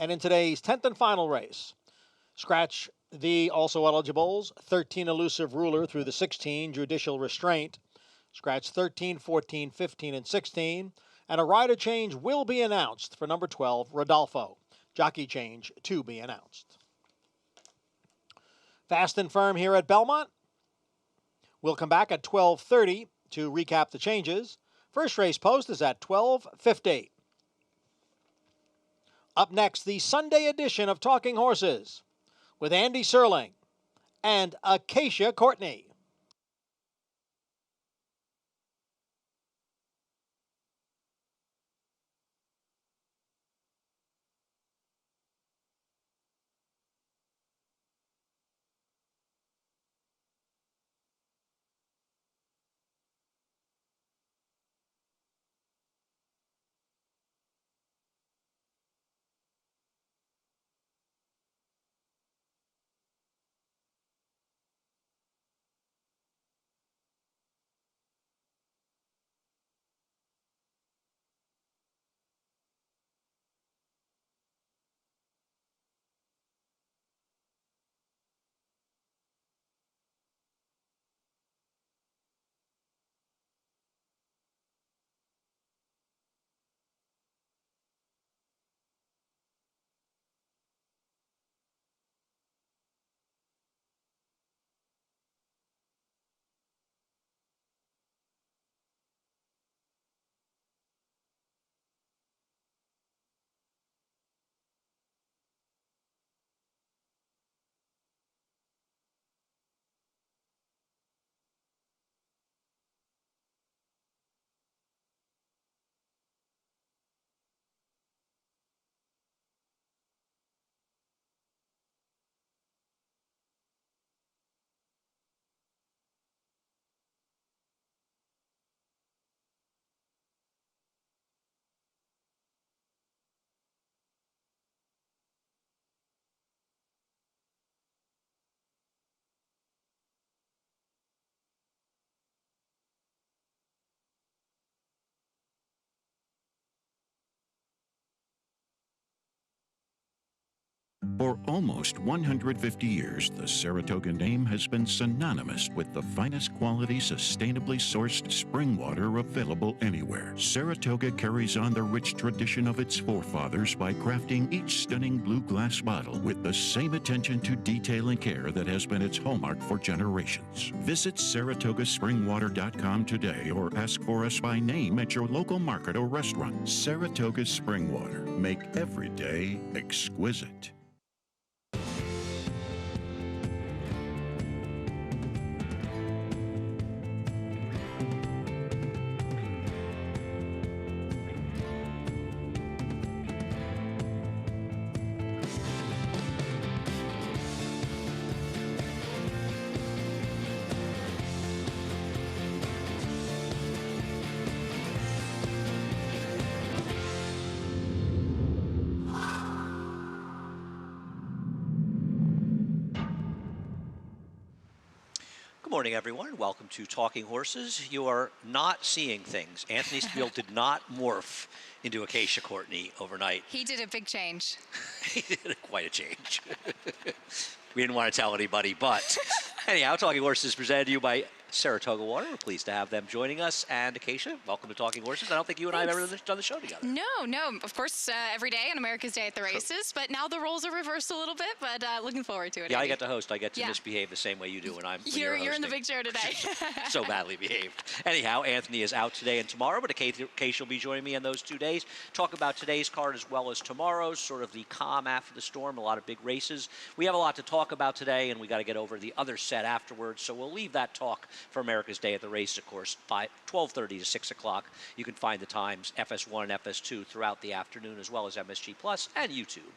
And in today's 10th and final race, scratch the also eligibles, 13 Elusive Ruler through the 16, Judicial Restraint. Scratch 13, 14, 15, and 16. And a rider change will be announced for number 12, Rodolfo. Jockey change to be announced. Fast and firm here at Belmont. We'll come back at 12:30 to recap the changes. First race post is at 12:50. Up next, the Sunday edition of Talking Horses with Andy Serling and Acacia Courtney. For almost 150 years, the Saratoga name has been synonymous with the finest quality, sustainably sourced spring water available anywhere. Saratoga carries on the rich tradition of its forefathers by crafting each stunning blue glass bottle with the same attention to detail and care that has been its hallmark for generations. Visit SaratogaSpringwater.com today or ask for us by name at your local market or restaurant. Saratoga Spring Water. Make every day exquisite. Good morning, everyone. Welcome to Talking Horses. You are not seeing things. Anthony Stabile did not morph into Acacia Courtney overnight. He did a big change. He did quite a change. We didn't want to tell anybody, but anyhow, Talking Horses is presented to you by Saratoga Water. We're pleased to have them joining us. And Acacia, welcome to Talking Horses. I don't think you and I have ever done the show together. No. Of course, every day on America's Day at the Races, but now the roles are reversed a little bit, but looking forward to it. Yeah, Andy. I get to host. I get to misbehave the same way you do when you're in the big chair today. So badly behaved. Anyhow, Anthony is out today and tomorrow, but Acacia will be joining me on those 2 days. Talk about today's card as well as tomorrow's, sort of the calm after the storm, a lot of big races. We have a lot to talk about today, and we got to get over the other set afterwards, so we'll leave that talk for America's Day at the race, of course, 12:30 to 6 o'clock. You can find the times, FS1 and FS2, throughout the afternoon, as well as MSG Plus and YouTube.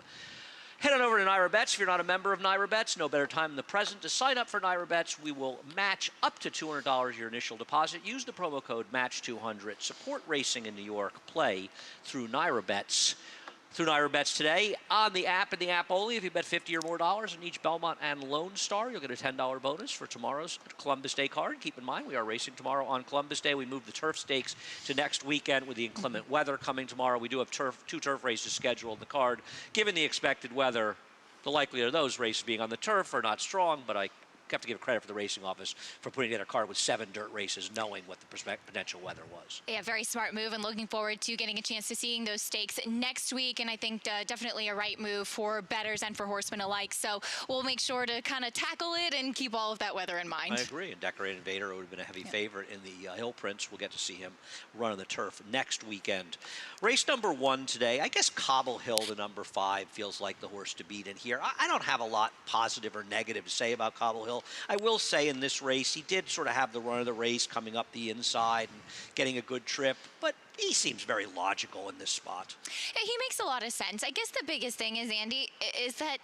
Head on over to Naira Bets. If you're not a member of Naira Bets, no better time than the present to sign up for Naira Bets. We will match up to $200 your initial deposit. Use the promo code MATCH200. Support racing in New York. Play through Naira Bets. through Naira Bets today on the app and the app only. If you bet $50 or more on each Belmont and Lone Star, you'll get a $10 bonus for tomorrow's Columbus Day card. Keep in mind, we are racing tomorrow on Columbus Day. We moved the turf stakes to next weekend with the inclement weather coming tomorrow. We do have two turf races scheduled in the card. Given the expected weather, the likelihood of those races being on the turf are not strong, but I have to give credit for the racing office for putting together a card with 7 dirt races, knowing what the potential weather was. Yeah, very smart move, and looking forward to getting a chance to seeing those stakes next week. And I think definitely a right move for bettors and for horsemen alike. So we'll make sure to kind of tackle it and keep all of that weather in mind. I agree. And Decorated Invader would have been a heavy favorite in the Hill Prince. We'll get to see him run on the turf next weekend. Race number 1 today. I guess Cobble Hill, the number 5, feels like the horse to beat in here. I don't have a lot positive or negative to say about Cobble Hill. I will say in this race, he did sort of have the run of the race coming up the inside and getting a good trip, but he seems very logical in this spot. Yeah, he makes a lot of sense. I guess the biggest thing is, Andy, is that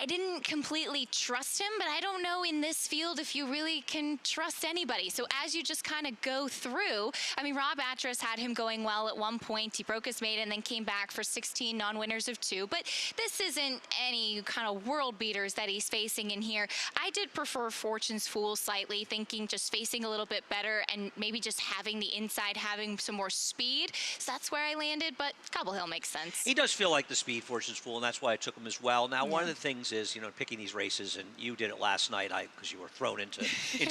I didn't completely trust him, but I don't know in this field if you really can trust anybody. So as you just kind of go through, I mean, Rob Atras had him going well at one point. He broke his maiden and then came back for 16 non-winners of 2. But this isn't any kind of world beaters that he's facing in here. I did prefer Fortune's Fool slightly, thinking just facing a little bit better and maybe just having the inside, having some more speed. So that's where I landed, but Cobble Hill makes sense. He does feel like the speed Fortune's Fool, and that's why I took him as well. Now, one of the things is, you know, picking these races, and you did it last night, because you were thrown into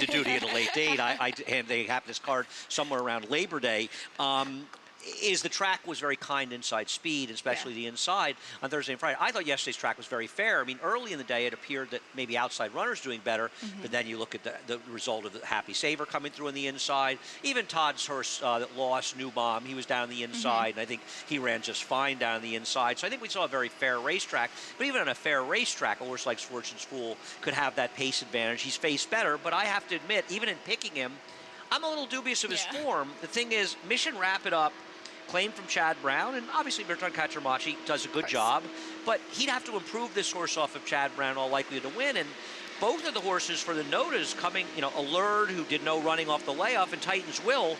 duty at a late date. And they have this card somewhere around Labor Day. Is the track was very kind inside speed, especially the inside on Thursday and Friday. I thought yesterday's track was very fair. I mean, early in the day, it appeared that maybe outside runners doing better, but then you look at the result of the Happy Saver coming through on the inside. Even Todd's horse that lost, New Bomb, he was down on the inside, and I think he ran just fine down on the inside. So I think we saw a very fair racetrack. But even on a fair racetrack, a horse like Fortune's Fool could have that pace advantage. He's faced better, but I have to admit, even in picking him, I'm a little dubious of his form. The thing is, Mission Wrap It Up, claim from Chad Brown, and obviously Bertrand Catramachi does a good job, but he'd have to improve this horse off of Chad Brown, all likely to win. And both of the horses for the Notas coming, you know, Allure, who did no running off the layoff, and Titan's Will,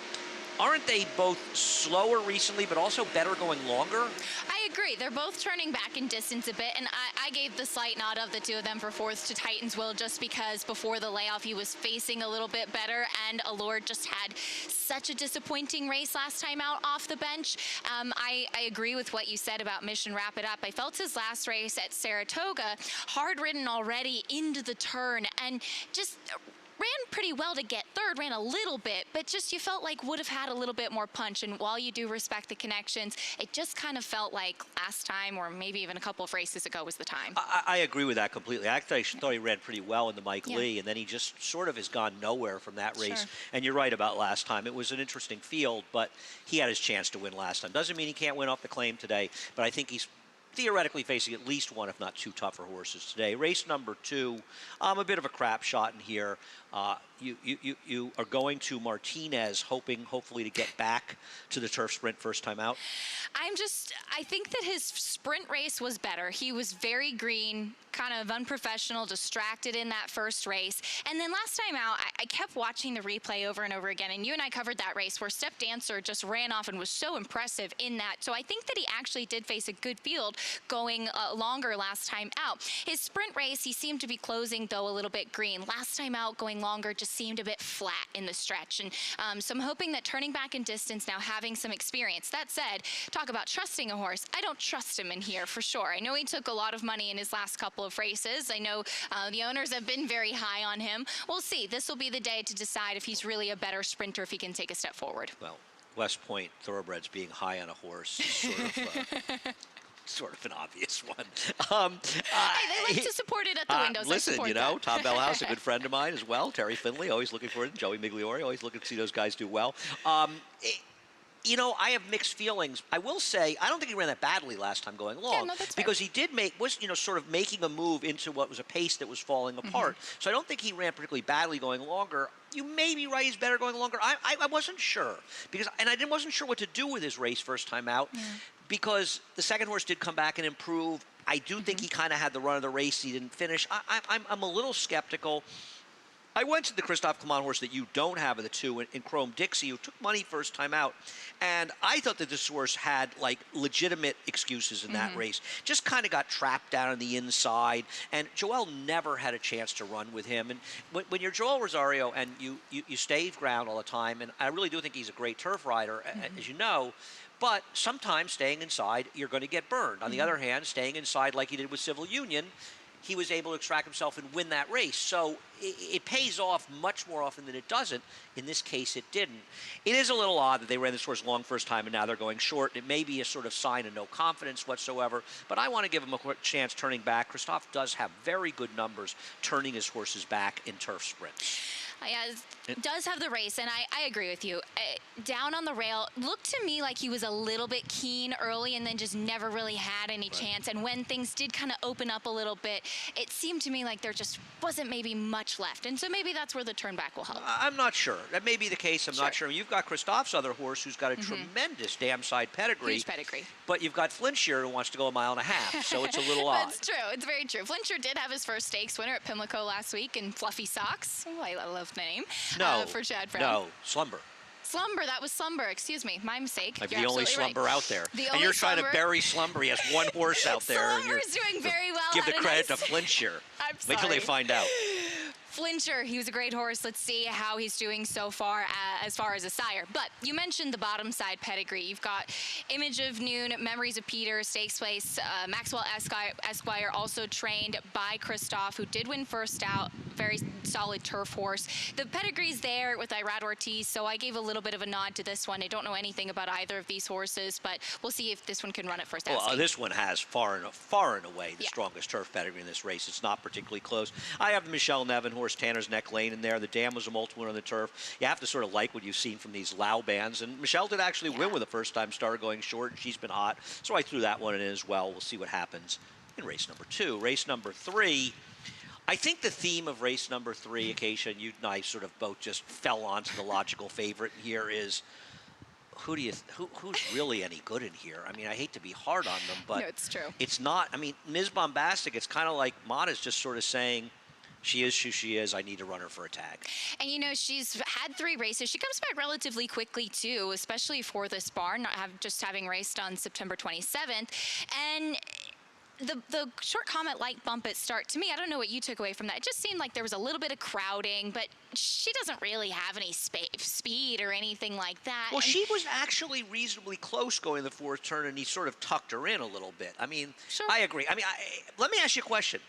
aren't they both slower recently, but also better going longer? I agree. They're both turning back in distance a bit, and I gave the slight nod of the two of them for 4th to Titan's Will just because before the layoff he was facing a little bit better, and Allure just had such a disappointing race last time out off the bench. I agree with what you said about Mission Wrap It Up. I felt his last race at Saratoga hard-ridden already into the turn and just ran pretty well to get 3rd, ran a little bit, but just you felt like would have had a little bit more punch. And while you do respect the connections, it just kind of felt like last time or maybe even a couple of races ago was the time. I agree with that completely. I thought he ran pretty well in the Mike Lee, and then he just sort of has gone nowhere from that race. And you're right about last time. It was an interesting field, but he had his chance to win last time. Doesn't mean he can't win off the claim today, but I think he's theoretically facing at least one, if not 2 tougher horses today. Race number 2, a bit of a crap shot in here. You are going to Martinez, hopefully to get back to the turf sprint first time out. I think that his sprint race was better. He was very green, kind of unprofessional, distracted in that first race. And then last time out, I kept watching the replay over and over again. And you and I covered that race where Step Dancer just ran off and was so impressive in that. So I think that he actually did face a good field going longer last time out. His sprint race, he seemed to be closing, though, a little bit green. Last time out, going longer, just seemed a bit flat in the stretch. And so I'm hoping that turning back in distance now, having some experience. That said, talk about trusting a horse. I don't trust him in here for sure. I know he took a lot of money in his last couple of races. I know the owners have been very high on him. We'll see. This will be the day to decide if he's really a better sprinter, if he can take a step forward. Well, West Point Thoroughbreds being high on a horse is sort of an obvious one. Hey, they like to support it at the windows. Listen, you know, Tom Bellhouse, a good friend of mine as well. Terry Finley, always looking for it. Joey Migliori, always looking to see those guys do well. You know, I have mixed feelings. I will say, I don't think he ran that badly last time going long. Yeah, no, that's because he was sort of making a move into what was a pace that was falling apart. So I don't think he ran particularly badly going longer. You may be right, he's better going longer. I wasn't sure. And I wasn't sure what to do with his race first time out. Because the second horse did come back and improve. I do think he kind of had the run of the race. He didn't finish. I'm a little skeptical I went to the Christophe Clement horse that you don't have of the two in Chrome Dixie, who took money first time out. And I thought that this horse had, like, legitimate excuses in that race. Just kind of got trapped down on the inside. And Joel never had a chance to run with him. And when you're Joel Rosario and you stay ground all the time, and I really do think he's a great turf rider, as you know, but sometimes staying inside, you're going to get burned. On the other hand, staying inside like he did with Civil Union, he was able to extract himself and win that race. So it pays off much more often than it doesn't. In this case, it didn't. It is a little odd that they ran this horse long first time and now they're going short. It may be a sort of sign of no confidence whatsoever, but I want to give him a quick chance turning back. Christophe does have very good numbers turning his horses back in turf sprints. Yeah, does have the race, and I agree with you. Down on the rail, looked to me like he was a little bit keen early and then just never really had any chance. And when things did kind of open up a little bit, it seemed to me like there just wasn't maybe much left. And so maybe that's where the turn back will help. I'm not sure. That may be the case. I'm not sure. You've got Christophe's other horse who's got a tremendous dam side pedigree. Huge pedigree. But you've got Flintshire who wants to go a mile and a half, so it's a little odd. That's true. It's very true. Flintshire did have his first stakes winner at Pimlico last week in Fluffy Socks. Oh, I love the name. No. For Chad Brown. No, Slumber. Slumber, that was Slumber. Excuse me, my mistake. Like You're the only absolutely Slumber right. out there. The And only you're trying Slumber. to bury Slumber. He has one horse out there. And Slumber's doing very well. give the had a credit nice- to Flintshire. I'm Wait till they sorry. find out. Flintshire, he was a great horse. Let's see how he's doing so far as a sire. But you mentioned the bottom side pedigree. You've got Image of Noon, Memories of Peter, Stakes Place, Maxwell Esquire, also trained by Christophe, who did win first out. Very solid turf horse. The pedigree's there with Irad Ortiz, so I gave a little bit of a nod to this one. I don't know anything about either of these horses, but we'll see if this one can run it first. Well, this one has far and away the strongest turf pedigree in this race. It's not particularly close. I have the Michelle Nevin horse, Tanner's Neck Lane, in there. The dam was a multiple winner on the turf. You have to sort of like what you've seen from these Lau bands. And Michelle did actually win with a first-time starter going short. She's been hot. So I threw that one in as well. We'll see what happens in race number 2. Race number 3. I think the theme of race number 3, Acacia, and you and I sort of both just fell onto the logical favorite here is who's really any good in here? I mean, I hate to be hard on them, but No, it's true. It's not. I mean, Ms. Bombastic, it's kind of like Mata's just sort of saying, she is who she is. I need to run her for a tag. And, you know, she's had 3 races. She comes back relatively quickly, too, especially for this barn, just having raced on September 27th. And the short comment light bump at start, to me, I don't know what you took away from that. It just seemed like there was a little bit of crowding, but she doesn't really have any speed or anything like that. Well, she was actually reasonably close going the 4th turn, and he sort of tucked her in a little bit. I mean, I agree. I mean, let me ask you a question.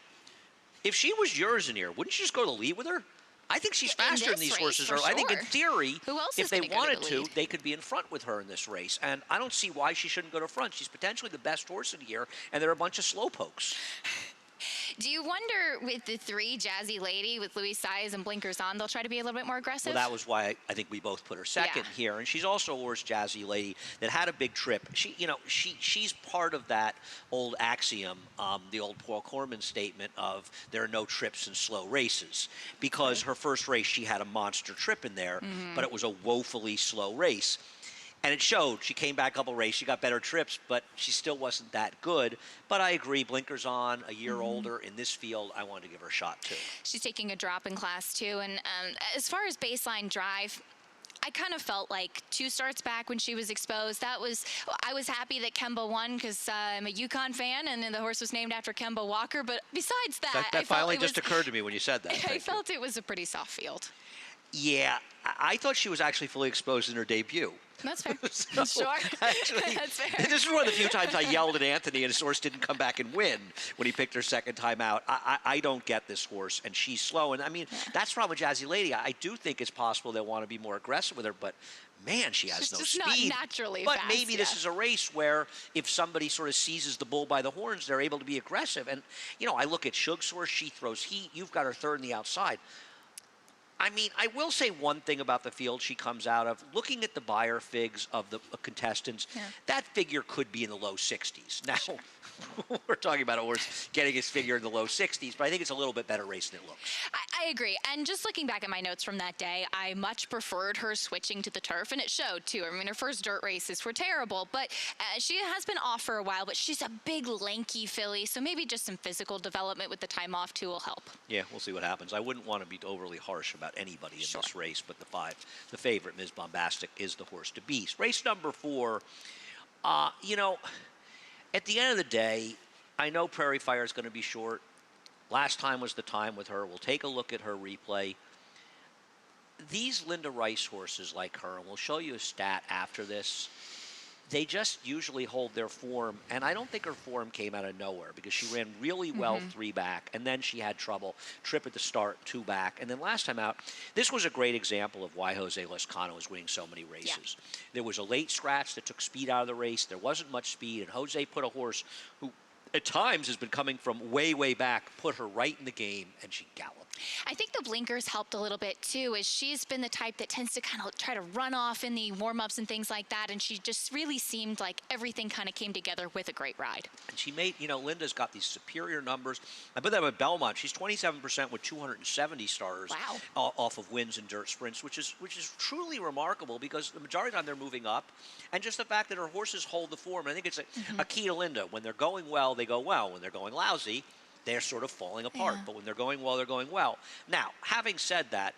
If she was yours in here, wouldn't you just go to lead with her? I think she's faster than these horses are. I think in theory, Who else if is they gonna go wanted the to, lead? they could be in front with her in this race. And I don't see why she shouldn't go to front. She's potentially the best horse in here, and there are a bunch of slowpokes. Do you wonder with the 3, Jazzy Lady with Louis Saez and blinkers on, they'll try to be a little bit more aggressive? Well, that was why I think we both put her second here. And she's also a horse, Jazzy Lady, that had a big trip. She's part of that old axiom, the old Paul Corman statement of there are no trips in slow races. Because her first race, she had a monster trip in there, but it was a woefully slow race. And it showed. She came back a couple races. She got better trips, but she still wasn't that good. But I agree. Blinkers on, a year older in this field. I wanted to give her a shot, too. She's taking a drop in class, too. And as far as baseline drive, I kind of felt like 2 starts back when she was exposed. I was happy that Kemba won because I'm a UConn fan, and then the horse was named after Kemba Walker. But besides that, That finally just occurred to me when you said that. I felt it was a pretty soft field. Yeah, I thought she was actually fully exposed in her debut. That's fair. So, Sure. Actually, That's fair. this is one of the few times I yelled at Anthony and his horse didn't come back and win when he picked her second time out. I don't get this horse, and she's slow. And, I mean, that's the problem with Jazzy Lady. I do think it's possible they want to be more aggressive with her, but, man, she has She's no just speed. not naturally but fast, maybe this is a race where if somebody sort of seizes the bull by the horns, they're able to be aggressive. And, I look at Shug's horse. She throws heat. You've got her third on the outside. I mean, I will say one thing about the field she comes out of. Looking at the Beyer figs of the contestants, that figure could be in the low 60s. Now, We're talking about a horse getting his figure in the low 60s, but I think it's a little bit better race than it looks. I agree. And just looking back at my notes from that day, I much preferred her switching to the turf, and it showed too. I mean, her first dirt races were terrible, but she has been off for a while, but she's a big, lanky filly, so maybe just some physical development with the time off too will help. Yeah, we'll see what happens. I wouldn't want to be overly harsh about anybody in this race, but the favorite, Ms. Bombastic, is the horse to beat. Race number 4, you know, at the end of the day, I know Prairie Fire is going to be short. Last time was the time with her. We'll take a look at her replay. These Linda Rice horses like her, and we'll show you a stat after this, they just usually hold their form, and I don't think her form came out of nowhere because she ran really well 3 back, and then she had trouble, trip at the start, 2 back, and then last time out, this was a great example of why Jose Lezcano is winning so many races. Yeah. There was a late scratch that took speed out of the race. There wasn't much speed, and Jose put a horse who at times has been coming from way, way back, put her right in the game, and she galloped. I think the blinkers helped a little bit too, as she's been the type that tends to kind of try to run off in the warm-ups and things like that, and she just really seemed like everything kind of came together with a great ride. And she made, you know, Linda's got these superior numbers. I put that with Belmont. She's 27% with 270 starters. Wow. Off of wins and dirt sprints, which is truly remarkable because the majority of the time they're moving up, and just the fact that her horses hold the form. And I think it's a key to Linda. When they're going well, they go well. When they're going lousy, they're sort of falling apart. Yeah. But when they're going well, they're going well. Now, having said that,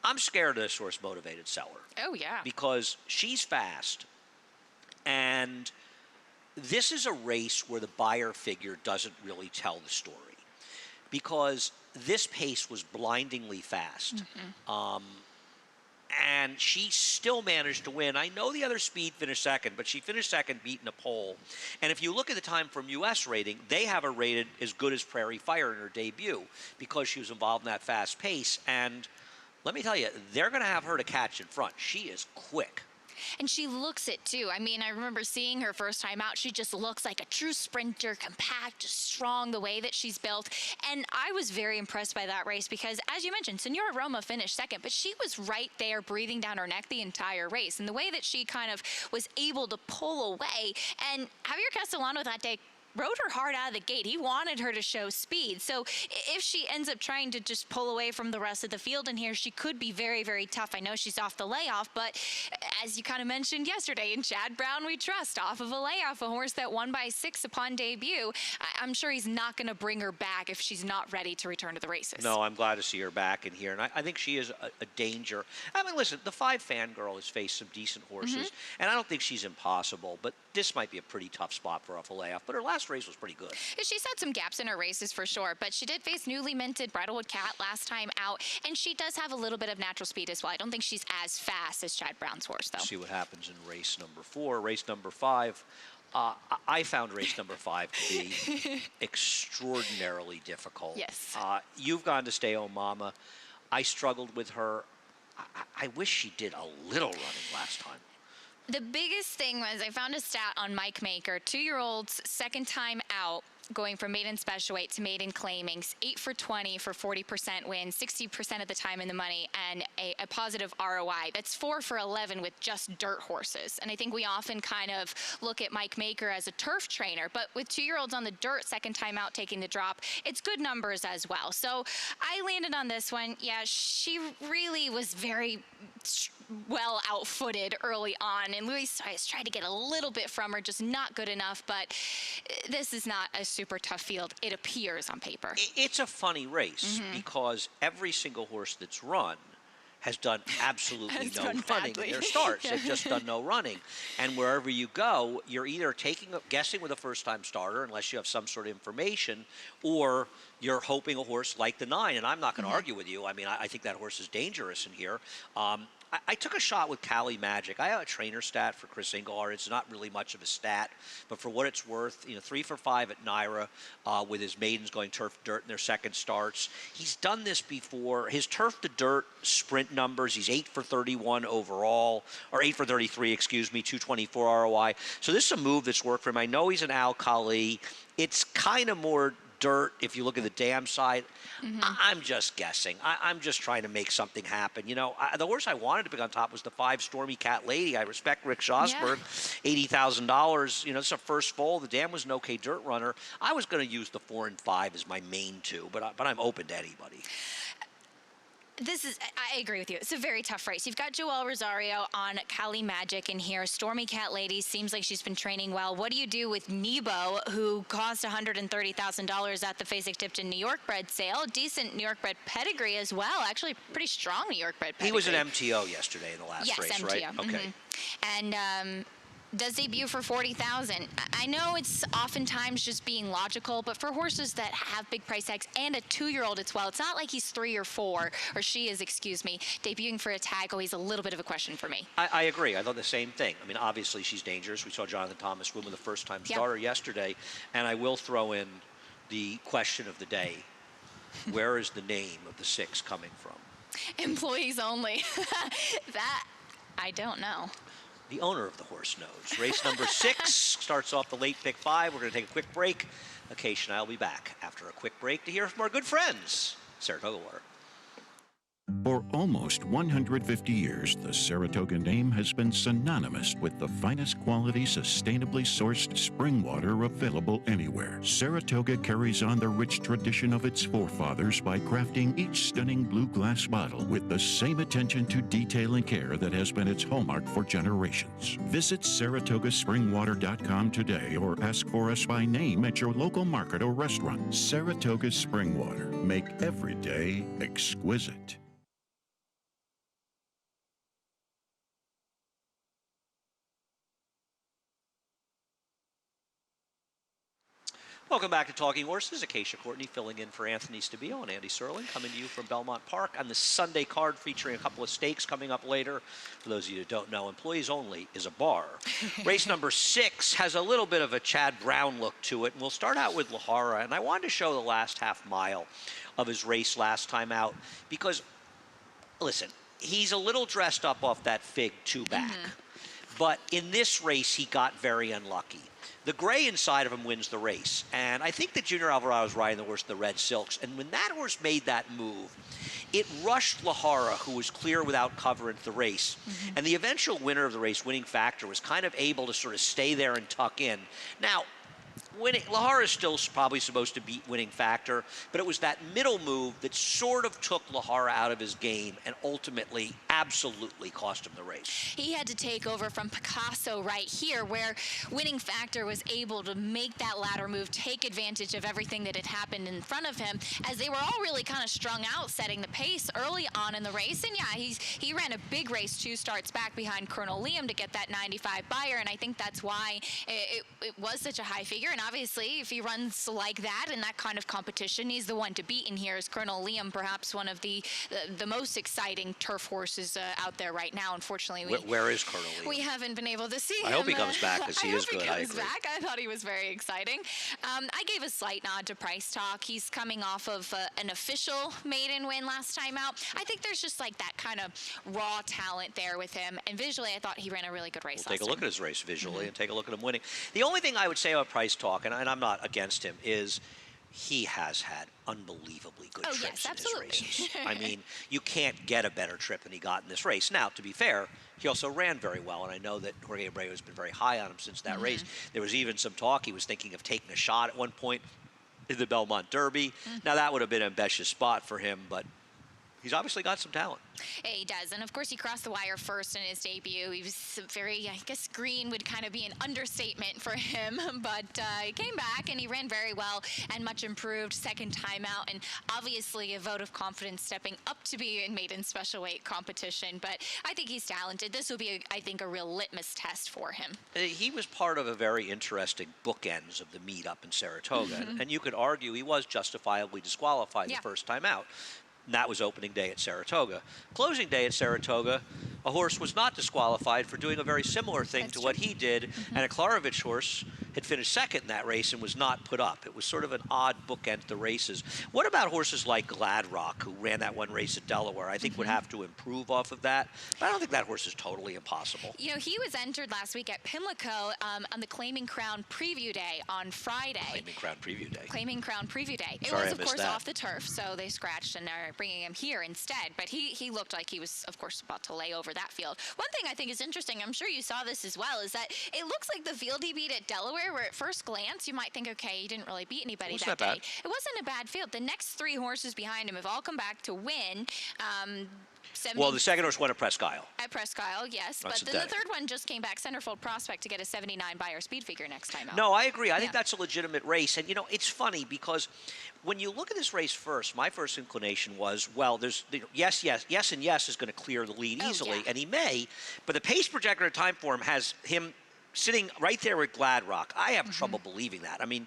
I'm scared of this horse, Motivated Seller. Oh, yeah. Because she's fast, and this is a race where the buyer figure doesn't really tell the story. Because this pace was blindingly fast. And she still managed to win. I know the other speed finished second, but she finished second beating a pole. And if you look at the time from U.S. rating, they have her rated as good as Prairie Fire in her debut because she was involved in that fast pace. And let me tell you, they're going to have her to catch in front. She is quick. And she looks it too. I mean, I remember seeing her first time out. She just looks like a true sprinter, compact, just strong, the way that she's built. And I was very impressed by that race because, as you mentioned, Senora Roma finished second, but she was right there breathing down her neck the entire race. And the way that she kind of was able to pull away. And Javier Castellano that day rode her hard out of the gate. He wanted her to show speed. So if she ends up trying to just pull away from the rest of the field in here, she could be very, very tough. I know she's off the layoff, but as you kind of mentioned yesterday, in Chad Brown we trust, off of a layoff, a horse that won by 6 upon debut, I'm sure he's not going to bring her back if she's not ready to return to the races. No, I'm glad to see her back in here, and I think she is a danger. I mean, listen, the 5 Fangirl has faced some decent horses, and I don't think she's impossible, but this might be a pretty tough spot for her off a layoff, but her last race was pretty good. She's had some gaps in her races for sure, but she did face newly minted Bridlewood Cat last time out, and she does have a little bit of natural speed as well. I don't think she's as fast as Chad Brown's horse, though. See what happens in race number 4. Race number 5, I found race number 5 to be extraordinarily difficult. Yes. You've gone to Stay Home Mama. I struggled with her. I wish she did a little running last time. The biggest thing was I found a stat on Mike Maker, 2-year-old's second time out, going from maiden special weight to maiden claiming, 8 for 20 for 40% win, 60% of the time in the money, and a positive ROI. That's 4 for 11 with just dirt horses. And I think we often kind of look at Mike Maker as a turf trainer, but with 2-year-olds on the dirt, second time out taking the drop, it's good numbers as well. So I landed on this one. Yeah, she really was very well outfooted early on, and Luis Saez tried to get a little bit from her, just not good enough, but this is not a super tough field, it appears on paper. It's a funny race because every single horse that's run has done absolutely no running in their starts. They've just done no running. And wherever you go, you're either guessing with a first-time starter, unless you have some sort of information, or you're hoping a horse like the 9. And I'm not going to argue with you. I mean, I think that horse is dangerous in here. I took a shot with Cali Magic. I have a trainer stat for Chris Engelhard. It's not really much of a stat, but for what it's worth, 3 for 5 at Naira with his maidens going turf to dirt in their second starts. He's done this before. His turf to dirt sprint numbers, he's 8 for 31 overall, or 8 for 33, excuse me, 224 ROI. So this is a move that's worked for him. I know he's an Al Khali. It's kind of more dirt. If you look at the dam side, I'm just guessing. I'm just trying to make something happen. You know, the horse I wanted to pick on top was the 5 Stormy Cat Lady. I respect Rick Schosberg, $80,000. You know, it's a first foal. The dam was an okay dirt runner. I was going to use the 4 and 5 as my main 2, but I'm open to anybody. I agree with you. It's a very tough race. You've got Joel Rosario on Cali Magic in here. Stormy Cat Lady seems like she's been training well. What do you do with Nebo, who cost $130,000 at the Fasig-Tipton New York bred sale? Decent New York bred pedigree as well. Actually, pretty strong New York bred pedigree. He was an MTO yesterday in the last race, MTO. right? Okay. And does debut for $40,000. I know it's oftentimes just being logical, but for horses that have big price tags and a 2-year-old as well, it's not like he's 3 or 4, or she is, excuse me, debuting for a tag. Always a little bit of a question for me. I agree. I thought the same thing. I mean, obviously she's dangerous. We saw Jonathan Thomas win with a first-time starter yesterday, and I will throw in the question of the day: where is the name of the 6 coming from? Employees only. That I don't know. The owner of the horse knows. Race number 6 starts off the late pick 5. We're going to take a quick break. Acacia and I will be back after a quick break to hear from our good friends, Saratoga Water. For almost 150 years, the Saratoga name has been synonymous with the finest quality, sustainably sourced spring water available anywhere. Saratoga carries on the rich tradition of its forefathers by crafting each stunning blue glass bottle with the same attention to detail and care that has been its hallmark for generations. Visit SaratogaSpringwater.com today or ask for us by name at your local market or restaurant. Saratoga Spring Water. Make every day exquisite. Welcome back to Talking Horses. Acacia Courtney filling in for Anthony Stabile and Andy Serling, coming to you from Belmont Park on the Sunday card featuring a couple of stakes coming up later. For those of you who don't know, Employees Only is a bar. Race number 6 has a little bit of a Chad Brown look to it, and we'll start out with Lahara. And I wanted to show the last half mile of his race last time out because, listen, he's a little dressed up off that Fig 2 back. But in this race, he got very unlucky. The gray inside of him wins the race. And I think that Junior Alvarado was riding the horse, the Red Silks. And when that horse made that move, it rushed Lahara, who was clear without cover, into the race. And the eventual winner of the race, Winning Factor, was kind of able to sort of stay there and tuck in. Now, Lahara is still probably supposed to beat Winning Factor, but it was that middle move that sort of took Lahara out of his game and ultimately absolutely cost him the race. He had to take over from Picasso right here, where Winning Factor was able to make that ladder move, take advantage of everything that had happened in front of him, as they were all really kind of strung out, setting the pace early on in the race. And yeah, he ran a big race 2 starts back behind Colonel Liam to get that 95 buyer, and I think that's why it was such a high figure. And obviously, if he runs like that in that kind of competition, he's the one to beat in here. Is Colonel Liam perhaps one of the most exciting turf horses out there right now? Unfortunately, where is Colonel Liam? We haven't been able to see him. I hope he comes back because he is good. I hope he comes back. I thought he was very exciting. I gave a slight nod to Price Talk. He's coming off of an official maiden win last time out. I think there's just like that kind of raw talent there with him. And visually, I thought he ran a really good race last time. Take a look at his race visually and take a look at him winning. The only thing I would say about Price Talk, and I'm not against him, is he has had unbelievably good trips in his races. I mean, you can't get a better trip than he got in this race. Now, to be fair, he also ran very well, and I know that Jorge Abreu has been very high on him since that race. There was even some talk he was thinking of taking a shot at one point in the Belmont Derby. Now, that would have been an ambitious spot for him, but he's obviously got some talent. Yeah, he does. And of course, he crossed the wire first in his debut. He was very, I guess, green would kind of be an understatement for him. But he came back and he ran very well and much improved second time out. And obviously, a vote of confidence stepping up to be in maiden special weight competition. But I think he's talented. This will be, I think, a real litmus test for him. He was part of a very interesting bookends of the meet up in Saratoga. And you could argue he was justifiably disqualified the first time out. and that was opening day at Saratoga. Closing day at Saratoga, a horse was not disqualified for doing a very similar thing to what he did, and a Klarovich horse had finished second in that race and was not put up. It was sort of an odd bookend to the races. What about horses like Gladrock, who ran that one race at Delaware? I think would have to improve off of that, but I don't think that horse is totally impossible. You know, he was entered last week at Pimlico on the Claiming Crown Preview Day on Friday. Claiming Crown Preview Day. Claiming Crown Preview Day. It Sorry, was, I of missed course, that. off the turf, so they scratched and are bringing him here instead. But he looked like he was, of course, about to lay over that field. One thing I think is interesting, I'm sure you saw this as well, is that it looks like the field he beat at Delaware, where at first glance you might think, okay, he didn't really beat anybody that day. Bad. It wasn't a bad field. The next 3 horses behind him have all come back to win. Well, the second horse won at Presque Isle. At Presque Isle, yes. That's But then the third one just came back, Centerfold Prospect, to get a 79 Beyer speed figure next time out. No, I agree. I think that's a legitimate race. And, you know, it's funny because when you look at this race first, my first inclination was, well, there's yes is going to clear the lead easily, and he may. But the pace projector at time for him has him sitting right there with Gladrock. I have trouble believing that. I mean,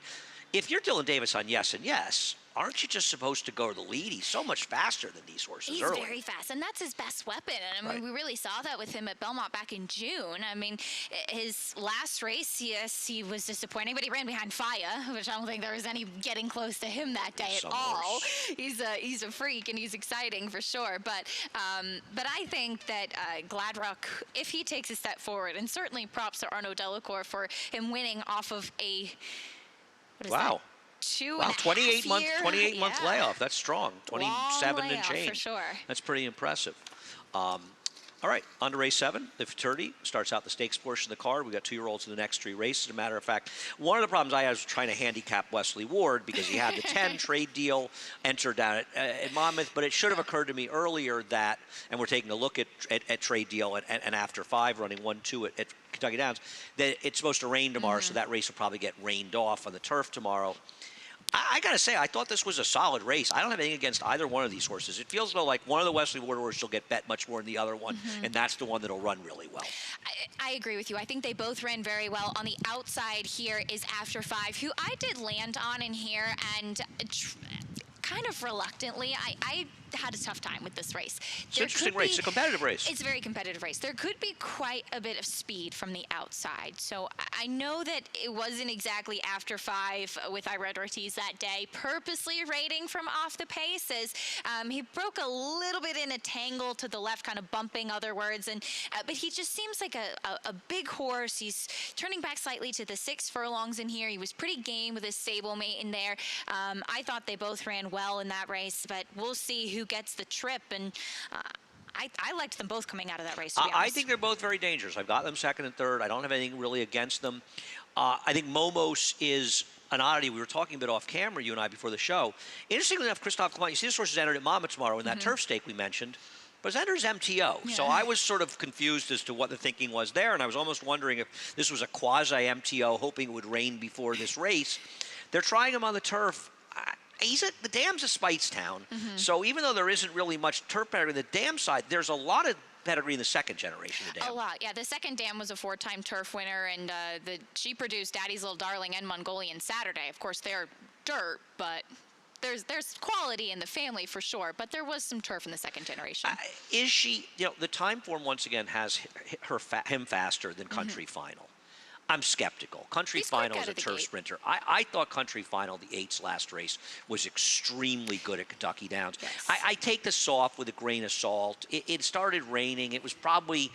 if you're Dylan Davis on yes and yes, aren't you just supposed to go to the lead? He's so much faster than these horses early. He's very fast, and that's his best weapon. And I mean, we really saw that with him at Belmont back in June. I mean, his last race, yes, he was disappointing, but he ran behind Faya, which I don't think there was any getting close to him that day at all. He's a freak, and he's exciting for sure. But I think that Gladrock, if he takes a step forward, and certainly props to Arnaud Delacour for him winning off of a wow. 28 28 month layoff. That's strong. 27 and change. For sure. That's pretty impressive. All right, on to race 7. The Futurity starts out the stakes portion of the card. We got 2-year-olds in the next 3 races. As a matter of fact, one of the problems I had was trying to handicap Wesley Ward because he had the 10 trade deal entered down at Monmouth, but it should have occurred to me earlier that, and we're taking a look at trade deal and after 5 running 1-2 at Kentucky Downs, that it's supposed to rain tomorrow, so that race will probably get rained off on the turf tomorrow. I got to say, I thought this was a solid race. I don't have anything against either one of these horses. It feels though like one of the Wesley Ward horses will get bet much more than the other one, and that's the one that'll run really well. I agree with you. I think they both ran very well. On the outside here is After 5, who I did land on in here, and kind of reluctantly. I had a tough time with this race. It's an interesting race. It's a competitive race. It's a very competitive race. There could be quite a bit of speed from the outside. So I know that it wasn't exactly After 5 with Irad Ortiz that day, purposely rating from off the pace, as he broke a little bit in a tangle to the left, kind of bumping other words. And but he just seems like a big horse. He's turning back slightly to the 6 furlongs in here. He was pretty game with his stablemate in there. I thought they both ran well in that race, but we'll see who gets the trip. And I liked them both coming out of that race, to be honest. I think they're both very dangerous. I've got them second and third. I don't have anything really against them. I think Momos is an oddity. We were talking a bit off camera, you and I, before the show. Interestingly enough, Christophe Clement, you see this horse is entered at Monmouth tomorrow in that turf stake we mentioned, but it's entered as MTO. Yeah. So I was sort of confused as to what the thinking was there, and I was almost wondering if this was a quasi-MTO, hoping it would rain before this race. They're trying him on the turf. The dam's a Speightstown, so even though there isn't really much turf pedigree in the dam side, there's a lot of pedigree in the second generation of dam. A lot, yeah. The second dam was a 4-time turf winner, and she produced Daddy's Little Darling and Mongolian Saturday. Of course, they're dirt, but there's quality in the family for sure. But there was some turf in the second generation. Is she? You know, the time form once again has him faster than Country Final. I'm skeptical. Country Final is a turf sprinter. I thought Country Final, the 8's last race, was extremely good at Kentucky Downs. Yes. I take this off with a grain of salt. It started raining. It was probably...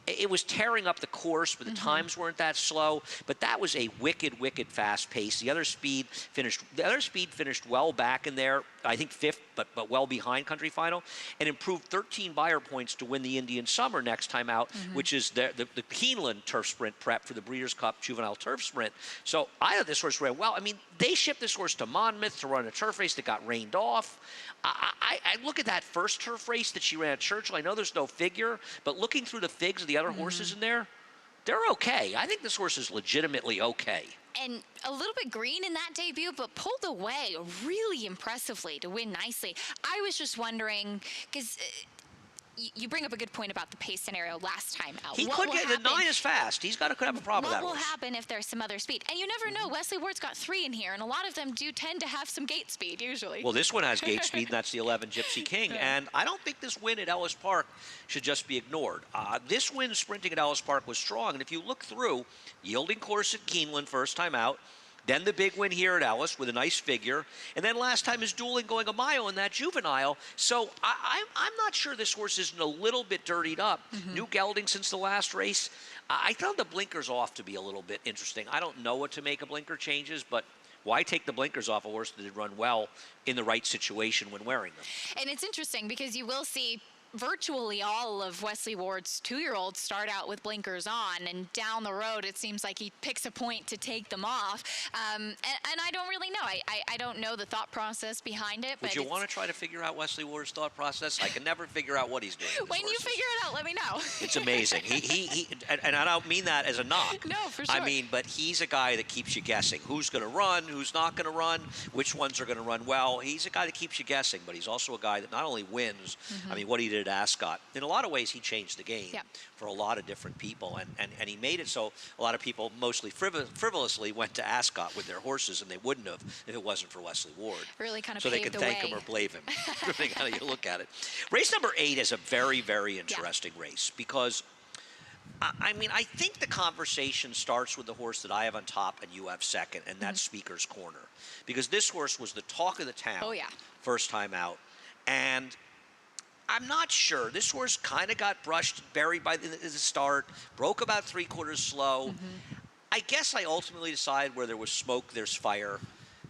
It was tearing up the course, but the times weren't that slow. But that was a wicked fast pace. The other speed finished well back in there. I think 5th, but well behind Country Final, and improved 13 Beyer points to win the Indian Summer next time out, which is the Keeneland Turf Sprint prep for the Breeders' Cup Juvenile Turf Sprint. So I thought this horse ran well. I mean, they shipped this horse to Monmouth to run a turf race that got rained off. I look at that first turf race that she ran at Churchill. I know there's no figure, but looking through the figs of the other horses in there, they're okay. I think this horse is legitimately okay. And a little bit green in that debut, but pulled away really impressively to win nicely. I was just wondering, because you bring up a good point about the pace scenario last time out. He What could will get, the happen- 9 is fast. Could have a problem with What that will horse. happen if there's some other speed? And you never know. Wesley Ward's got 3 in here, and a lot of them do tend to have some gate speed usually. Well, this one has gate speed, and that's the 11 Gypsy King. And I don't think this win at Ellis Park should just be ignored. This win sprinting at Ellis Park was strong. And if you look through, yielding course at Keeneland first time out, then the big win here at Ellis with a nice figure. And then last time is dueling going a mile in that juvenile. So I'm not sure this horse isn't a little bit dirtied up. New gelding since the last race. I found the blinkers off to be a little bit interesting. I don't know what to make of blinker changes, but why take the blinkers off a horse that did run well in the right situation when wearing them? And it's interesting because you will see virtually all of Wesley Ward's 2-year-olds start out with blinkers on, and down the road it seems like he picks a point to take them off. And I don't really know. I don't know the thought process behind it. Would but you want to try to figure out Wesley Ward's thought process? I can never figure out what he's doing. When you figure it out, let me know. It's amazing. And I don't mean that as a knock. No, for sure. I mean, but he's a guy that keeps you guessing. Who's going to run? Who's not going to run? Which ones are going to run well? He's a guy that keeps you guessing, but he's also a guy that not only wins. I mean, what he did at Ascot. In a lot of ways, he changed the game for a lot of different people, and he made it so a lot of people, mostly frivolously, went to Ascot with their horses, and they wouldn't have if it wasn't for Wesley Ward. Really kind of so they paved can the thank way. him or blame him, depending on how you look at it. Race number 8 is a very, very interesting race because, I mean, I think the conversation starts with the horse that I have on top and you have second, and that's Speaker's Corner, because this horse was the talk of the town first time out, and I'm not sure. This horse kind of got brushed, buried by the start, broke about 3/4 slow. I guess I ultimately decided where there was smoke, there's fire.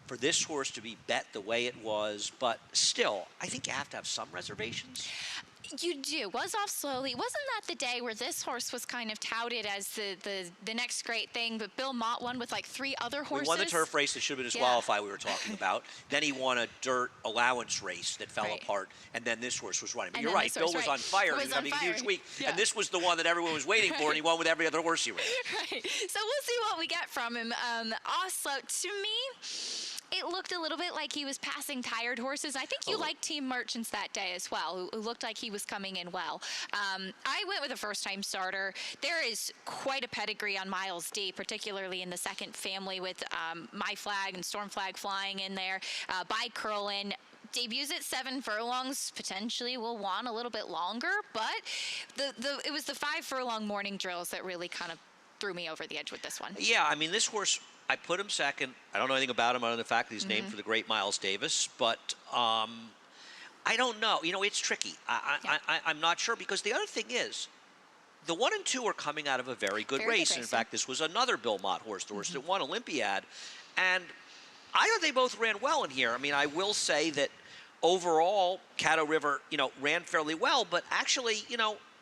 For this horse to be bet the way it was, but still, I think you have to have some reservations. You do. Was off slowly. Wasn't that the day where this horse was kind of touted as the next great thing, but Bill Mott won with like 3 other horses? He won the turf race that should have been disqualified we were talking about. Then he won a dirt allowance race that fell apart, and then this horse was running. But you're right, Bill was on fire. He was having a huge week, and this was the one that everyone was waiting for, and he won with every other horse he ran. Right. So we'll see what we get from him. Oslo, to me, it looked a little bit like he was passing tired horses. I think you liked Team Merchants that day as well, who looked like he was coming in well. I went with a first-time starter. There is quite a pedigree on Miles D, particularly in the second family with My Flag and Storm Flag flying in there. By Curlin. Debuts at 7 furlongs, potentially will want a little bit longer, but it was the 5 furlong morning drills that really kind of threw me over the edge with this one. Yeah, I mean, this horse, I put him second. I don't know anything about him other than the fact that he's named for the great Miles Davis, but I don't know. You know, it's tricky. I'm not sure, because the other thing is, the 1 and 2 are coming out of a very good race. And in fact, this was another Bill Mott horse, the horse that won Olympiad. And I thought they both ran well in here. I mean, I will say that overall, Caddo River, ran fairly well, but actually,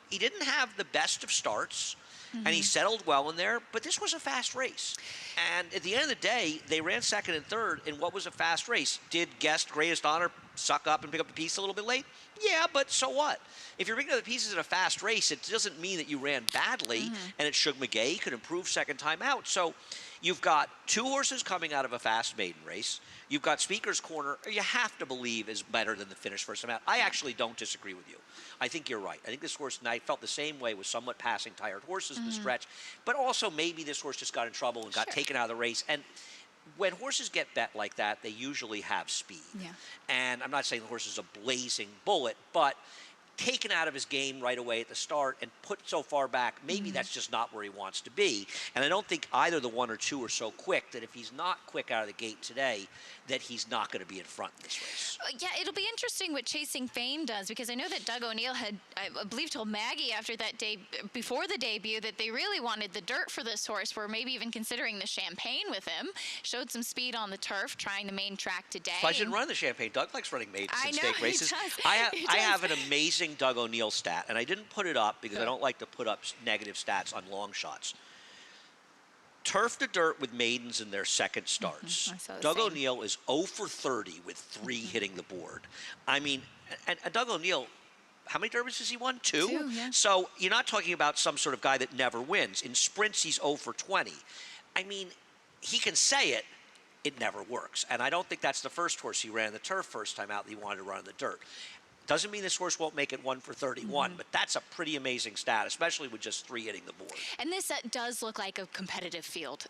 he didn't have the best of starts. And he settled well in there, but this was a fast race. And at the end of the day, they ran second and third in what was a fast race. Did Guest Greatest Honor suck up and pick up the piece a little bit late? Yeah, but so what? If you're picking up the pieces in a fast race, it doesn't mean that you ran badly, and it Shug McGay could improve second time out. So you've got 2 horses coming out of a fast maiden race. You've got Speaker's Corner, you have to believe is better than the finish first time out. I actually don't disagree with you. I think you're right. I think this horse, and I felt the same way with somewhat passing tired horses in the stretch, but also maybe this horse just got in trouble and got taken out of the race. And when horses get bet like that, they usually have speed. Yeah. And I'm not saying the horse is a blazing bullet, but taken out of his game right away at the start and put so far back, maybe that's just not where he wants to be. And I don't think either the 1 or 2 are so quick that if he's not quick out of the gate today, that he's not going to be in front in this race. Yeah, it'll be interesting what Chasing Fame does, because I know that Doug O'Neill had, I believe, told Maggie after that day, before the debut, that they really wanted the dirt for this horse, were maybe even considering the Champagne with him. Showed some speed on the turf, trying the main track today. So I shouldn't run the Champagne. Doug likes running maidens and stake races. He does. I have an amazing Doug O'Neill stat, and I didn't put it up because I don't like to put up negative stats on long shots. Turf to dirt with maidens in their second starts. Doug O'Neill is 0 for 30 with 3 hitting the board. I mean, and Doug O'Neill, how many derbies has he won? 2? 2, yeah. So you're not talking about some sort of guy that never wins. In sprints, he's 0 for 20. I mean, he can say it. It never works. And I don't think that's the first horse he ran in the turf first time out that he wanted to run in the dirt. Doesn't mean this horse won't make it 1 for 31, but that's a pretty amazing stat, especially with just 3 hitting the board. And this does look like a competitive field.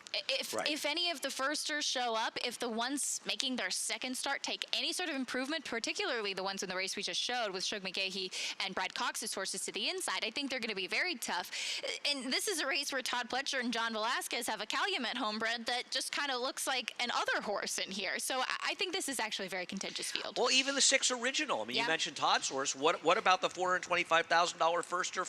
Right. If any of the firsters show up, if the ones making their second start take any sort of improvement, particularly the ones in the race we just showed with Shug McGahee and Brad Cox's horses to the inside, I think they're going to be very tough. And this is a race where Todd Pletcher and John Velasquez have a Calumet homebred that just kind of looks like an other horse in here. So I think this is actually a very contentious field. Well, even the 6 original. I mean, you mentioned Todd's horse. What about the $425,000 firster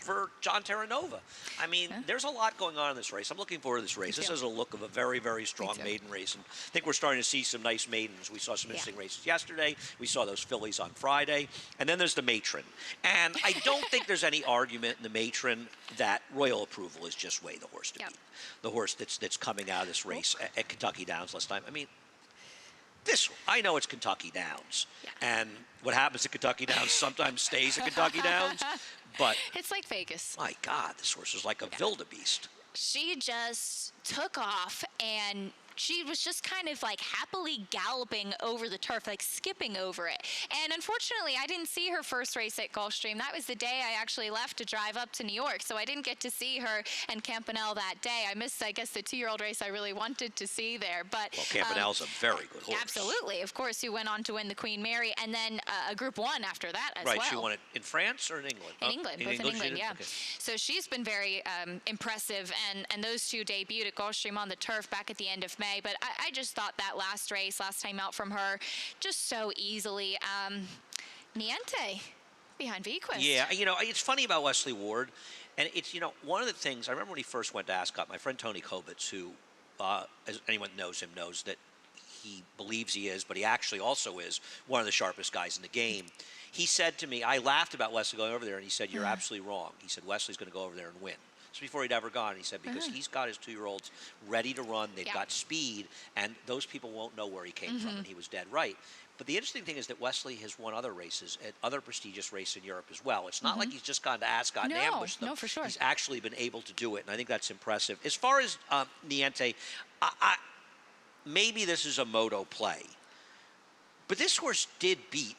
for John Terranova? I mean, there's a lot going on in this race. I'm looking forward to this race. This has a look of a very, very strong maiden race. And I think we're starting to see some nice maidens. We saw some interesting races yesterday. We saw those fillies on Friday. And then there's the matron. And I don't think there's any argument in the matron that Royal Approval is just way the horse to beat. The horse that's coming out of this race at Kentucky Downs last time. I mean, I know it's Kentucky Downs, and what happens at Kentucky Downs sometimes stays at Kentucky Downs, but it's like Vegas. My God, this horse is like a wildebeest. She just took off, and she was just kind of like happily galloping over the turf, like skipping over it. And unfortunately, I didn't see her first race at Gulfstream. That was the day I actually left to drive up to New York, so I didn't get to see her and Campanelle that day. I missed, I guess, the 2-year-old race I really wanted to see there. But Campanelle's a very good horse. Absolutely. Of course, who went on to win the Queen Mary, and then a Group 1 after that as well. Right, she won it in France or in England? In England, both in England, yeah. Okay. So she's been very impressive, and those two debuted at Gulfstream on the turf back at the end of May. But I just thought that last time out from her, just so easily. Niente behind Vequist. Yeah, it's funny about Wesley Ward, and it's, one of the things, I remember when he first went to Ascot, my friend Tony Kobitz, who, as anyone knows him, knows that he believes he is, but he actually also is one of the sharpest guys in the game. He said to me, I laughed about Wesley going over there, and he said, you're absolutely wrong. He said, Wesley's going to go over there and win. This before he'd ever gone. He said, because he's got his 2-year-olds ready to run. They've got speed, and those people won't know where he came from, and he was dead right. But the interesting thing is that Wesley has won other races at other prestigious races in Europe as well. It's not like he's just gone to Ascot and ambushed them. No, for sure. He's actually been able to do it, and I think that's impressive. As far as Niente, maybe this is a moto play, but this horse did beat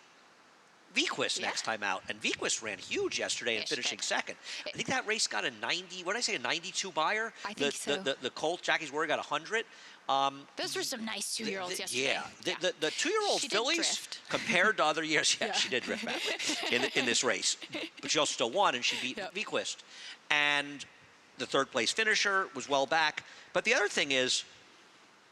Vequist next time out, and Vequist ran huge yesterday and finishing second. I think that race got a 90. What did I say? A 92 buyer. I think so. The Colt Jackie's Warrior got 100. Those were some nice 2-year-olds yesterday. Yeah, the 2-year-old fillies compared to other years. She did drift badly in this race, but she also still won, and she beat Vequist. And the 3rd place finisher was well back. But the other thing is,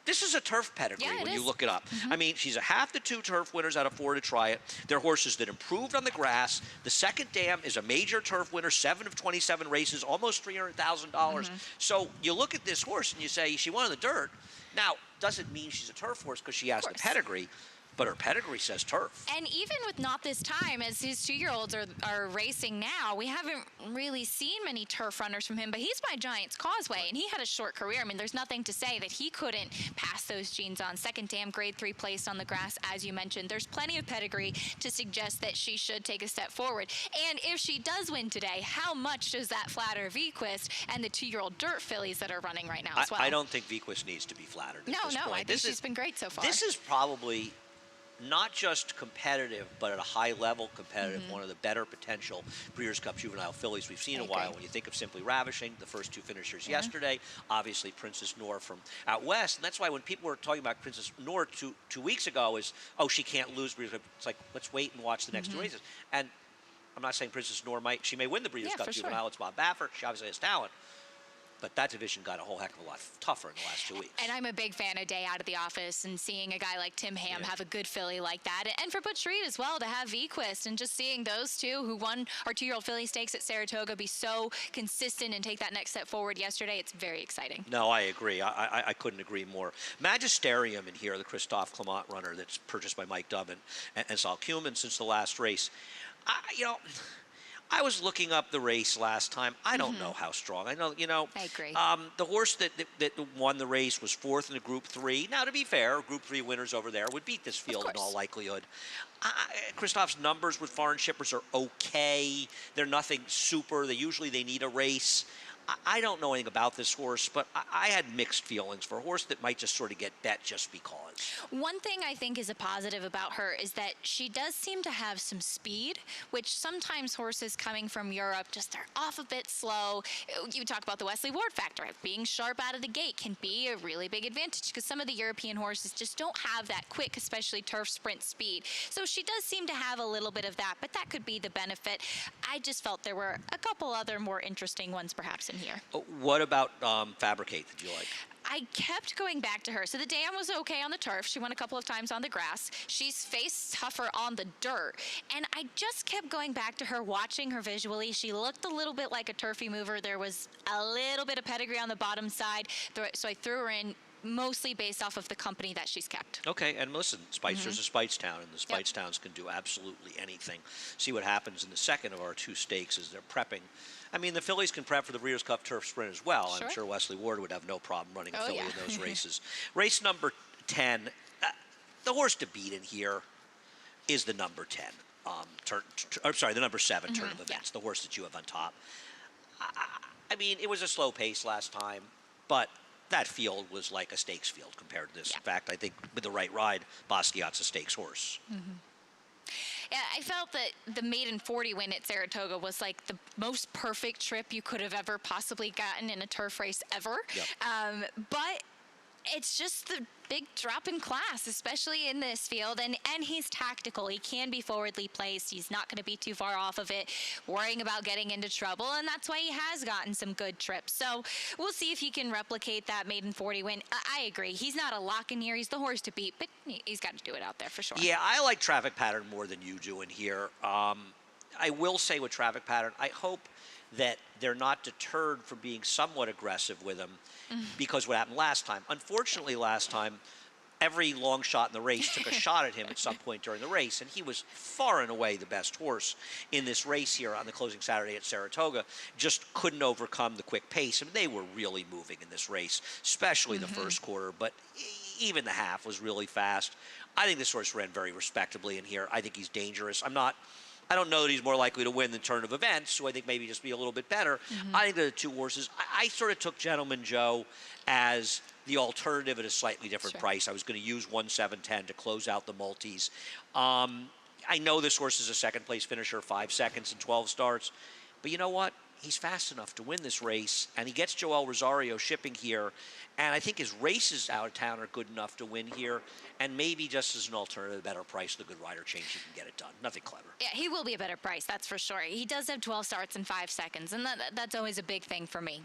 this is a turf pedigree when you look it up. I mean, she's a half the 2 turf winners out of 4 to try it. They're horses that improved on the grass. The Second Dam is a major turf winner, 7 of 27 races, almost $300,000. So you look at this horse and you say, she won in the dirt. Now, doesn't mean she's a turf horse because she has the pedigree. But her pedigree says turf. And even with not this time, as his 2-year-olds are racing now, we haven't really seen many turf runners from him, but he's by Giants Causeway, and he had a short career. I mean, there's nothing to say that he couldn't pass those genes on. Second Dam, grade 3 placed on the grass, as you mentioned. There's plenty of pedigree to suggest that she should take a step forward. And if she does win today, how much does that flatter Vequist and the 2-year-old dirt fillies that are running right now as well? I don't think Vequist needs to be flattered at this point. No, I think she's been great so far. This is probably not just competitive, but at a high level competitive, one of the better potential Breeders' Cup juvenile fillies we've seen in a while. When you think of Simply Ravishing, the first 2 finishers yesterday, obviously Princess Noor from out west, and that's why when people were talking about Princess Noor two weeks ago is, oh, she can't lose Breeders' Cup. It's like, let's wait and watch the next 2 races. And I'm not saying Princess Noor she may win the Breeders' Cup juvenile. It's Bob Baffert. She obviously has talent. But that division got a whole heck of a lot tougher in the last 2 weeks. And I'm a big fan of Day Out of the Office and seeing a guy like Tim Ham have a good filly like that. And for Butch Reed as well to have Vequist, and just seeing those two who won our 2-year-old filly stakes at Saratoga be so consistent and take that next step forward yesterday, it's very exciting. No, I agree. I couldn't agree more. Magisterium in here, the Christophe Clement runner that's purchased by Mike Dubbin and Saul Kuhlman since the last race. I was looking up the race last time. I don't know how strong. I know, I agree. The horse that won the race was 4th in the Group 3. Now, to be fair, Group 3 winners over there would beat this field in all likelihood. Christophe's numbers with foreign shippers are okay. They're nothing super. They usually need a race. I don't know anything about this horse, but I had mixed feelings for a horse that might just sort of get bet just because. One thing I think is a positive about her is that she does seem to have some speed, which sometimes horses coming from Europe just are off a bit slow. You talk about the Wesley Ward factor. Being sharp out of the gate can be a really big advantage because some of the European horses just don't have that quick, especially turf sprint speed. So she does seem to have a little bit of that, but that could be the benefit. I just felt there were a couple other more interesting ones perhaps in here. What about Fabricate that you like? I kept going back to her. So the dam was okay on the turf. She won a couple of times on the grass. She's faced tougher on the dirt. And I just kept going back to her, watching her visually. She looked a little bit like a turfy mover. There was a little bit of pedigree on the bottom side. So I threw her in mostly based off of the company that she's kept. Okay, and listen, Spicer's a Spicetown, and the Spicetowns can do absolutely anything. See what happens in the second of our two stakes as they're prepping. I mean, the fillies can prep for the Breeders' Cup Turf Sprint as well. Sure. I'm sure Wesley Ward would have no problem running a filly in those races. Race number 10, the horse to beat in here is the number 10. The number 7 turn of events, the horse that you have on top. I mean, it was a slow pace last time, but that field was like a stakes field compared to this. In fact, I think with the right ride, Basquiat's a stakes horse. Yeah, I felt that the maiden 40 win at Saratoga was like the most perfect trip you could have ever possibly gotten in a turf race ever. Yep. But it's just the big drop in class, especially in this field. And he's tactical. He can be forwardly placed. He's not going to be too far off of it, worrying about getting into trouble. And that's why he has gotten some good trips. So we'll see if he can replicate that maiden 40 win. I agree. He's not a lock in here. He's the horse to beat, but he's got to do it out there for sure. Yeah, I like Traffic Pattern more than you do in here. I will say with Traffic Pattern, I hope that they're not deterred from being somewhat aggressive with him because what happened last time. Unfortunately, last time, every long shot in the race took a shot at him at some point during the race, and he was far and away the best horse in this race here on the closing Saturday at Saratoga. Just couldn't overcome the quick pace. I mean, they were really moving in this race, especially the first quarter, but even the half was really fast. I think this horse ran very respectably in here. I think he's dangerous. I don't know that he's more likely to win the turn of events, so I think maybe just be a little bit better. I think they're the two horses. I sort of took Gentleman Joe as the alternative at a slightly different price. I was going to use 1-7-10 to close out the multis. I know this horse is a second-place finisher, 5 seconds and 12 starts. But you know what? He's fast enough to win this race, and he gets Joel Rosario shipping here. And I think his races out of town are good enough to win here. And maybe just as an alternative, a better price, the good rider change, he can get it done. Nothing clever. Yeah, he will be a better price, that's for sure. He does have 12 starts in 5 seconds, and that's always a big thing for me.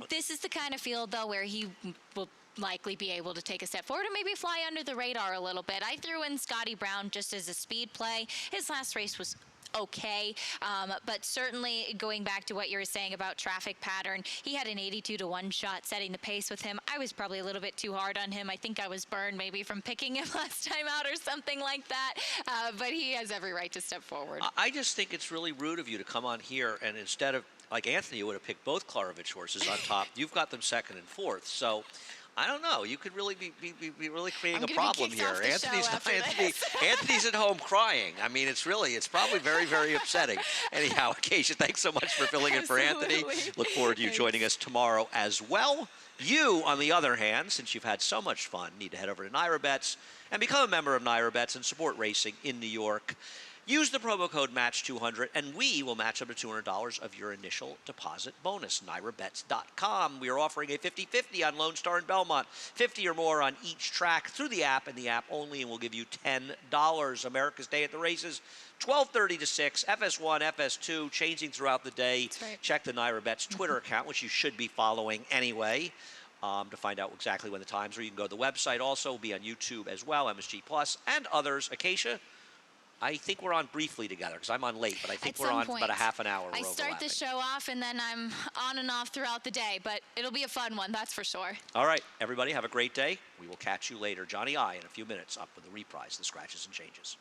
This is the kind of field, though, where he will likely be able to take a step forward and maybe fly under the radar a little bit. I threw in Scotty Brown just as a speed play. His last race was okay, but certainly going back to what you were saying about Traffic Pattern, he had an 82-1 shot setting the pace with him. I was probably a little bit too hard on him. I think I was burned maybe from picking him last time out or something like that, but he has every right to step forward. I just think it's really rude of you to come on here and instead of, like Anthony, you would have picked both Klarovich horses on top. You've got them second and fourth, so I don't know. You could really be really creating a problem here. Anthony's at home crying. I mean, it's probably very, very upsetting. Anyhow, Acacia, thanks so much for filling in for Anthony. Look forward to you joining us tomorrow as well. You, on the other hand, since you've had so much fun, need to head over to Naira Bets and become a member of Naira Bets and support racing in New York. Use the promo code MATCH200, and we will match up to $200 of your initial deposit bonus. NairaBets.com. We are offering a 50-50 on Lone Star and Belmont. 50 or more on each track through the app and the app only, and we'll give you $10. America's Day at the Races, 12:30 to 6, FS1, FS2, changing throughout the day. Right. Check the Naira Bets Twitter account, which you should be following anyway, to find out exactly when the times are. You can go to the website. Also, we'll be on YouTube as well, MSG Plus, and others. Acacia, I think we're on briefly together because I'm on late, but I think we're on for about a half an hour. I start the show off and then I'm on and off throughout the day, but it'll be a fun one, that's for sure. All right, everybody, have a great day. We will catch you later. Johnny I in a few minutes up with the reprise, the Scratches and Changes.